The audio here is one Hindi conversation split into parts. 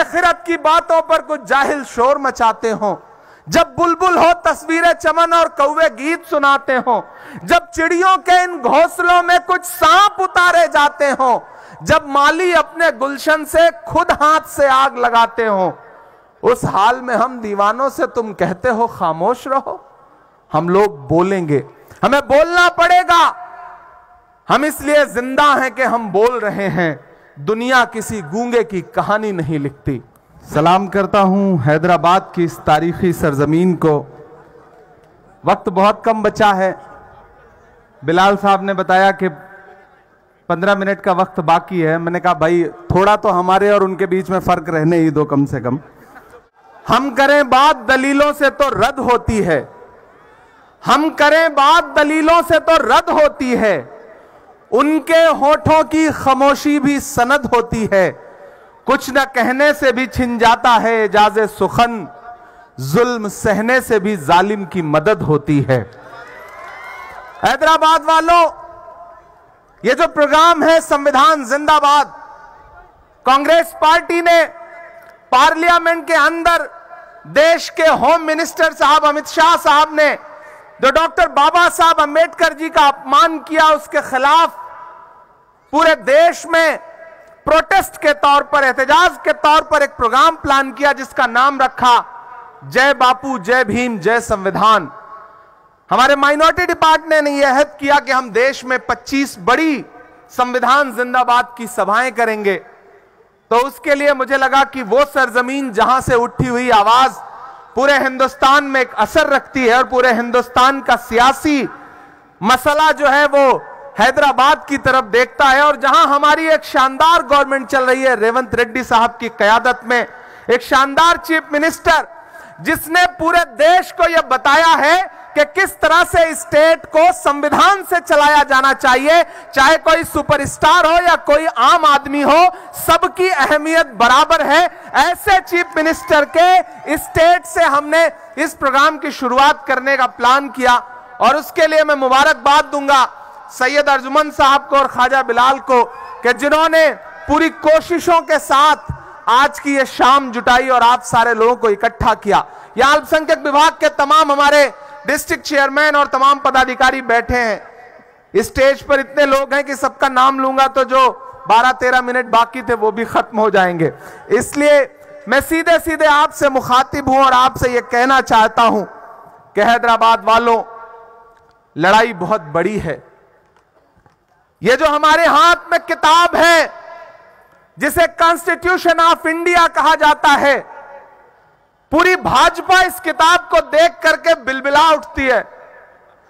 आखिरत की बातों पर कुछ जाहिल शोर मचाते हो, जब बुलबुल हो तस्वीरें चमन और कौवे गीत सुनाते हो, जब चिड़ियों के इन घोंसलों में कुछ सांप उतारे जाते हो, जब माली अपने गुलशन से खुद हाथ से आग लगाते हो, उस हाल में हम दीवानों से तुम कहते हो खामोश रहो। हम लोग बोलेंगे, हमें बोलना पड़ेगा। हम इसलिए जिंदा हैं कि हम बोल रहे हैं। दुनिया किसी गूंगे की कहानी नहीं लिखती। सलाम करता हूं हैदराबाद की इस तारीखी सरजमीन को। वक्त बहुत कम बचा है। बिलाल साहब ने बताया कि 15 मिनट का वक्त बाकी है। मैंने कहा भाई थोड़ा तो हमारे और उनके बीच में फर्क रहने ही दो कम से कम। हम करें बात दलीलों से तो रद्द होती है, हम करें बात दलीलों से तो रद्द होती है। उनके होठों की खामोशी भी सनद होती है। कुछ न कहने से भी छिन जाता है एजाज़े सुखन, जुल्म सहने से भी जालिम की मदद होती है। हैदराबाद वालों, ये जो प्रोग्राम है संविधान जिंदाबाद, कांग्रेस पार्टी ने पार्लियामेंट के अंदर देश के होम मिनिस्टर साहब अमित शाह साहब ने जो डॉक्टर बाबा साहब अंबेडकर जी का अपमान किया, उसके खिलाफ पूरे देश में प्रोटेस्ट के तौर पर, एहतजाज के तौर पर एक प्रोग्राम प्लान किया जिसका नाम रखा जय बापू, जय भीम, जय संविधान। हमारे माइनॉरिटी डिपार्टमेंट ने यह अहद किया कि हम देश में 25 बड़ी संविधान जिंदाबाद की सभाएं करेंगे। तो उसके लिए मुझे लगा कि वो सरजमीन जहां से उठी हुई आवाज पूरे हिंदुस्तान में एक असर रखती है और पूरे हिंदुस्तान का सियासी मसला जो है वो हैदराबाद की तरफ देखता है, और जहां हमारी एक शानदार गवर्नमेंट चल रही है रेवंत रेड्डी साहब की कयादत में, एक शानदार चीफ मिनिस्टर जिसने पूरे देश को यह बताया है कि किस तरह से स्टेट को संविधान से चलाया जाना चाहिए। चाहे कोई सुपरस्टार हो या कोई आम आदमी हो, सबकी अहमियत बराबर है। ऐसे चीफ मिनिस्टर के स्टेट से हमने इस प्रोग्राम की शुरुआत करने का प्लान किया, और उसके लिए मैं मुबारकबाद दूंगा सैयद अर्जुमन साहब को और ख्वाजा बिलाल को कि जिन्होंने पूरी कोशिशों के साथ आज की ये शाम जुटाई और आप सारे लोगों को इकट्ठा किया। यहां अल्पसंख्यक विभाग के तमाम हमारे डिस्ट्रिक्ट चेयरमैन और तमाम पदाधिकारी बैठे हैं। स्टेज पर इतने लोग हैं कि सबका नाम लूंगा तो जो 12-13 मिनट बाकी थे वो भी खत्म हो जाएंगे। इसलिए मैं सीधे सीधे आपसे मुखातिब हूं और आपसे यह कहना चाहता हूं कि हैदराबाद वालों, लड़ाई बहुत बड़ी है। ये जो हमारे हाथ में किताब है जिसे कॉन्स्टिट्यूशन ऑफ इंडिया कहा जाता है, पूरी भाजपा इस किताब को देख करके बिलबिला उठती है।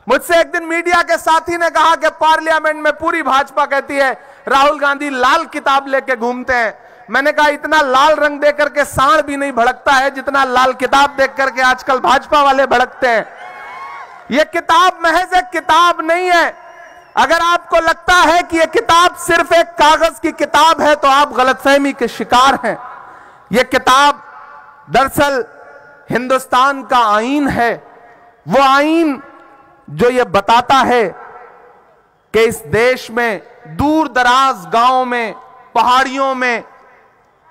मुझसे एक दिन मीडिया के साथी ने कहा कि पार्लियामेंट में पूरी भाजपा कहती है राहुल गांधी लाल किताब लेके घूमते हैं। मैंने कहा इतना लाल रंग देख करके सांड भी नहीं भड़कता है जितना लाल किताब देख करके आजकल भाजपा वाले भड़कते हैं। यह किताब महज एक किताब नहीं है। अगर आपको लगता है कि यह किताब सिर्फ एक कागज की किताब है तो आप गलतफहमी के शिकार हैं। यह किताब दरअसल हिंदुस्तान का आईन है, वो आईन जो ये बताता है कि इस देश में दूर दराज गांवों में, पहाड़ियों में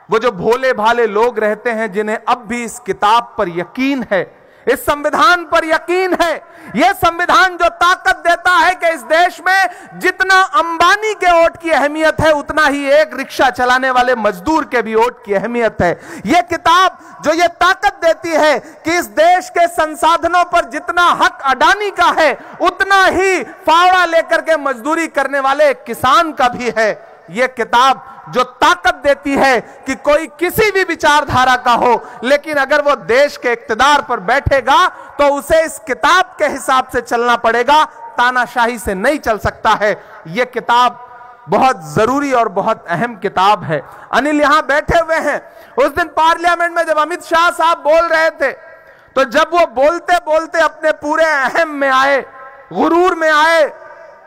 वो जो भोले भाले लोग रहते हैं जिन्हें अब भी इस किताब पर यकीन है, इस संविधान पर यकीन है। यह संविधान जो ताकत देता है कि इस देश में जितना अंबानी के वोट की अहमियत है उतना ही एक रिक्शा चलाने वाले मजदूर के भी वोट की अहमियत है। यह किताब जो यह ताकत देती है कि इस देश के संसाधनों पर जितना हक अडानी का है उतना ही फावड़ा लेकर के मजदूरी करने वाले एक किसान का भी है। यह किताब जो ताकत देती है कि कोई किसी भी विचारधारा का हो, लेकिन अगर वो देश के इक्तदार पर बैठेगा तो उसे इस किताब के हिसाब से चलना पड़ेगा, तानाशाही से नहीं चल सकता है। यह किताब बहुत जरूरी और बहुत अहम किताब है। अनिल यहां बैठे हुए हैं। उस दिन पार्लियामेंट में जब अमित शाह साहब बोल रहे थे तो जब वो बोलते बोलते अपने पूरे अहम में आए, गुरूर में आए,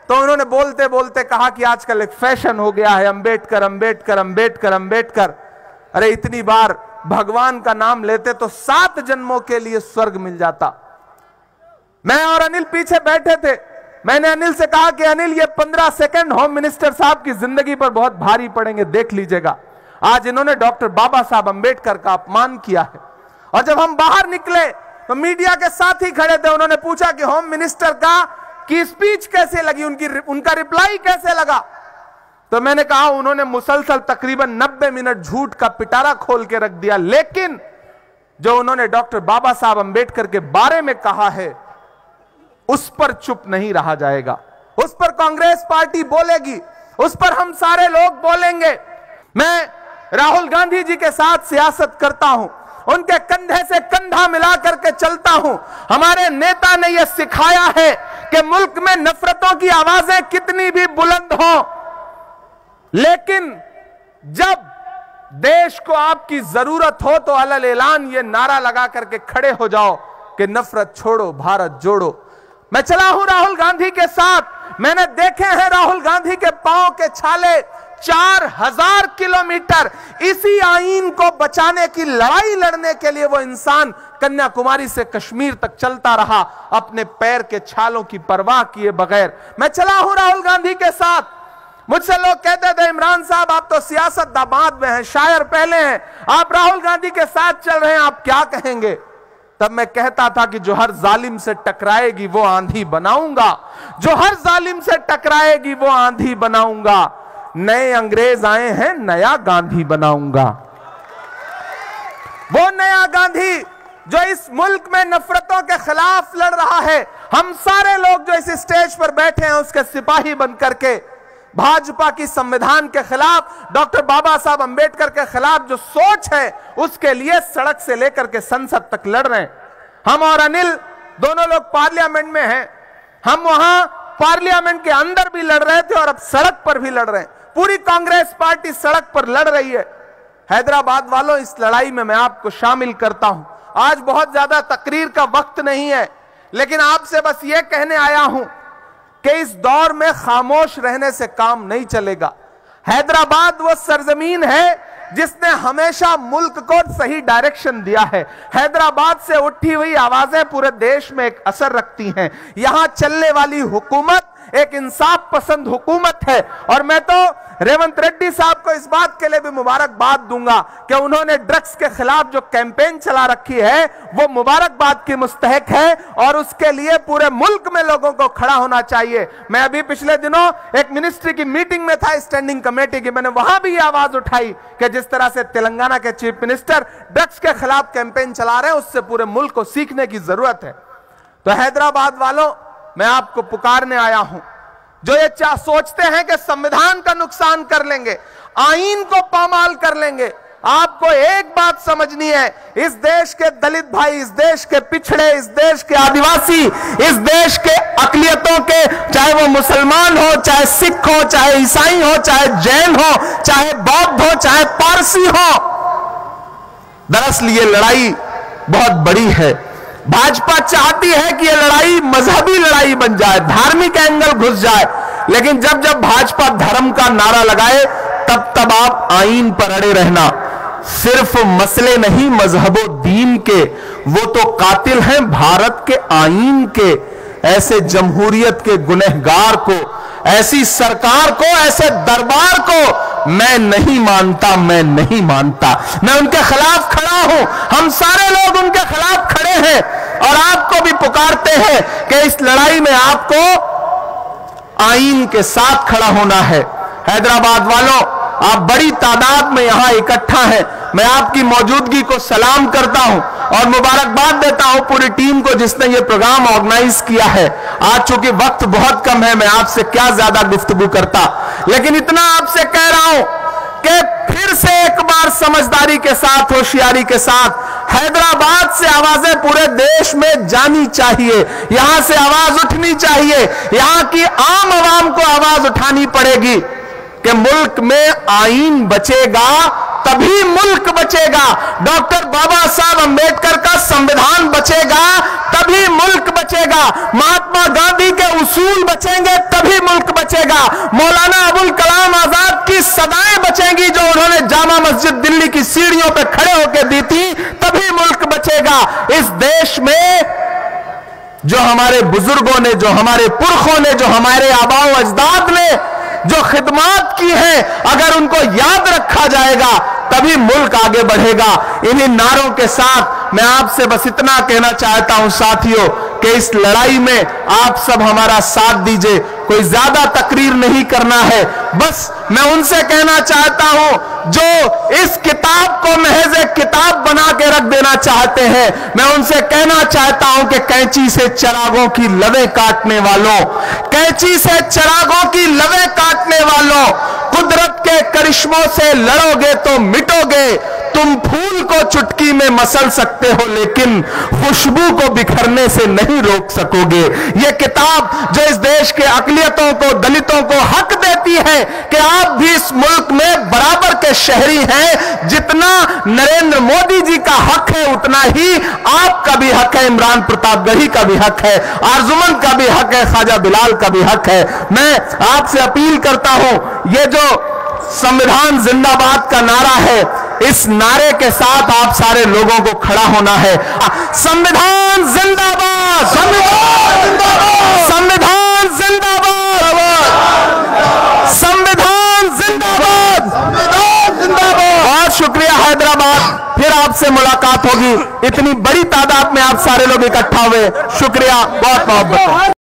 तो उन्होंने बोलते बोलते कहा कि आजकल एक फैशन हो गया है अंबेडकर अंबेडकर अंबेडकर अंबेडकर। अरे इतनी बार भगवान का नाम लेते तो 7 जन्मों के लिए स्वर्ग मिल जाता। मैं और अनिल पीछे बैठे थे। मैंने अनिल से कहा कि अनिल ये 15 सेकंड होम मिनिस्टर साहब की जिंदगी पर बहुत भारी पड़ेंगे, देख लीजिएगा। आज इन्होंने डॉक्टर बाबा साहब अंबेडकर का अपमान किया है। और जब हम बाहर निकले तो मीडिया के साथ ही खड़े थे, उन्होंने पूछा कि होम मिनिस्टर की स्पीच कैसे लगी, उनका रिप्लाई कैसे लगा। तो मैंने कहा उन्होंने मुसलसल तकरीबन 90 मिनट झूठ का पिटारा खोल के रख दिया, लेकिन जो उन्होंने डॉक्टर बाबा साहब अंबेडकर के बारे में कहा है उस पर चुप नहीं रहा जाएगा। उस पर कांग्रेस पार्टी बोलेगी, उस पर हम सारे लोग बोलेंगे। मैं राहुल गांधी जी के साथ सियासत करता हूं, उनके कंधे से कंधा मिला करके चलता हूं। हमारे नेता ने यह सिखाया है कि मुल्क में नफरतों की आवाजें कितनी भी बुलंद हों, लेकिन जब देश को आपकी जरूरत हो तो अलल ऐलान ये नारा लगा करके खड़े हो जाओ कि नफरत छोड़ो, भारत जोड़ो। मैं चला हूं राहुल गांधी के साथ, मैंने देखे हैं राहुल गांधी के पांव के छाले 4000 किलोमीटर इसी आईन को बचाने की लड़ाई लड़ने के लिए वो इंसान कन्याकुमारी से कश्मीर तक चलता रहा, अपने पैर के छालों की परवाह किए बगैर। मैं चला हूं राहुल गांधी के साथ। मुझसे लोग कहते थे इमरान साहब आप तो सियासत दामाद में हैं, शायर पहले हैं, आप राहुल गांधी के साथ चल रहे हैं, आप क्या कहेंगे। तब मैं कहता था कि जो हर जालिम से टकराएगी वो आंधी बनाऊंगा, जो हर जालिम से टकराएगी वो आंधी बनाऊंगा। नए अंग्रेज आए हैं, नया गांधी बनाऊंगा। वो नया गांधी जो इस मुल्क में नफरतों के खिलाफ लड़ रहा है। हम सारे लोग जो इस स्टेज पर बैठे हैं उसके सिपाही बनकर के भाजपा की संविधान के खिलाफ, डॉक्टर बाबा साहब अंबेडकर के खिलाफ जो सोच है उसके लिए सड़क से लेकर के संसद तक लड़ रहे हैं। हम और अनिल दोनों लोग पार्लियामेंट में हैं, हम वहां पार्लियामेंट के अंदर भी लड़ रहे थे और अब सड़क पर भी लड़ रहे हैं। पूरी कांग्रेस पार्टी सड़क पर लड़ रही है। हैदराबाद वालों, इस लड़ाई में मैं आपको शामिल करता हूं। आज बहुत ज्यादा तकरीर का वक्त नहीं है, लेकिन आपसे बस ये कहने आया हूं कि इस दौर में खामोश रहने से काम नहीं चलेगा। हैदराबाद वो सरजमीन है जिसने हमेशा मुल्क को सही डायरेक्शन दिया है। हैदराबाद से उठी हुई आवाजें पूरे देश में एक असर रखती हैं। यहां चलने वाली हुकूमत एक इंसाफ पसंद हुकूमत है, और मैं तो रेवंत रेड्डी साहब को इस बात के लिए भी मुबारकबाद दूंगा कि उन्होंने ड्रग्स के खिलाफ जो कैंपेन चला रखी है वो मुबारकबाद की मुस्तहक है, और उसके लिए पूरे मुल्क में लोगों को खड़ा होना चाहिए। मैं अभी पिछले दिनों एक मिनिस्ट्री की मीटिंग में था, स्टैंडिंग कमेटी की, मैंने वहां भी ये आवाज उठाई कि जिस तरह से तेलंगाना के चीफ मिनिस्टर ड्रग्स के खिलाफ कैंपेन चला रहे हैं उससे पूरे मुल्क को सीखने की जरूरत है। तो हैदराबाद वालों, मैं आपको पुकारने आया हूं, जो ये सोचते हैं कि संविधान का नुकसान कर लेंगे, आईन को पामाल कर लेंगे। आपको एक बात समझनी है, इस देश के दलित भाई, इस देश के पिछड़े, इस देश के आदिवासी, इस देश के अकलियतों के, चाहे वो मुसलमान हो, चाहे सिख हो, चाहे ईसाई हो, चाहे जैन हो, चाहे बौद्ध हो, चाहे पारसी हो, दरअसल ये लड़ाई बहुत बड़ी है। भाजपा चाहती है कि यह लड़ाई मजहबी लड़ाई बन जाए, धार्मिक एंगल घुस जाए, लेकिन जब जब भाजपा धर्म का नारा लगाए तब तब आप आईन पर अड़े रहना। सिर्फ मसले नहीं मजहबो दीन के, वो तो कातिल हैं भारत के आईन के। ऐसे जमहूरियत के गुनहगार को, ऐसी सरकार को, ऐसे दरबार को मैं नहीं मानता, मैं नहीं मानता। मैं उनके खिलाफ खड़ा हूं, हम सारे लोग उनके खिलाफ खड़े हैं, और आपको भी पुकारते हैं कि इस लड़ाई में आपको आईन के साथ खड़ा होना है। हैदराबाद वालों, आप बड़ी तादाद में यहां इकट्ठा हैं, मैं आपकी मौजूदगी को सलाम करता हूं और मुबारकबाद देता हूं पूरी टीम को जिसने ये प्रोग्राम ऑर्गेनाइज किया है। आज चूंकि वक्त बहुत कम है, मैं आपसे क्या ज्यादा गुफ्तगू करता, लेकिन इतना आपसे कह रहा हूं कि फिर से एक बार समझदारी के साथ, होशियारी के साथ हैदराबाद से आवाजें पूरे देश में जानी चाहिए, यहां से आवाज उठनी चाहिए, यहां की आम आवाम को आवाज उठानी पड़ेगी कि मुल्क में आईन बचेगा तभी मुल्क बचेगा, डॉक्टर बाबा साहब अंबेडकर का संविधान बचेगा तभी मुल्क बचेगा, महात्मा गांधी के उसूल बचेंगे तभी मुल्क बचेगा, मौलाना अबुल कलाम आजाद की सदाएं बचेंगी जो उन्होंने जामा मस्जिद दिल्ली की सीढ़ियों पर खड़े होकर दी थी, तभी मुल्क बचेगा। इस देश में जो हमारे बुजुर्गों ने, जो हमारे पुरखों ने, जो हमारे आबाओ अजदाद ने जो खिदमत की है, अगर उनको याद रखा जाएगा तभी मुल्क आगे बढ़ेगा। इन्हीं नारों के साथ मैं आपसे बस इतना कहना चाहता हूं साथियों कि इस लड़ाई में आप सब हमारा साथ दीजिए। कोई ज्यादा तकरीर नहीं करना है, बस मैं उनसे कहना चाहता हूं जो इस किताब को महज एक किताब बना के रख देना चाहते हैं, मैं उनसे कहना चाहता हूं कि कैंची से चिरागों की लवें काटने वालों, कैंची से चिरागों की लवें काटने वालों, कुदरत के करिश्मों से लड़ोगे तो मिटोगे। तुम फूल को चुटकी में मसल सकते हो लेकिन खुशबू को बिखरने से नहीं रोक सकोगे। यह किताब जो इस देश के अकलियतों को, दलितों को हक देती है कि आप भी इस मुल्क में बराबर के शहरी हैं। जितना नरेंद्र मोदी जी का हक है उतना ही आपका भी हक है, इमरान प्रतापगढ़ी का भी हक है, आरजुमन का भी हक है, ख्वाजा बिलाल का भी हक है। मैं आपसे अपील करता हूं, ये जो संविधान जिंदाबाद का नारा है, इस नारे के साथ आप सारे लोगों को खड़ा होना है। संविधान जिंदाबाद, संविधान जिंदाबाद, संविधान जिंदाबाद, संविधान जिंदाबाद, संविधान जिंदाबाद। बहुत शुक्रिया हैदराबाद, फिर आपसे मुलाकात होगी। इतनी बड़ी तादाद में आप सारे लोग इकट्ठा हुए, शुक्रिया, बहुत मोहब्बत।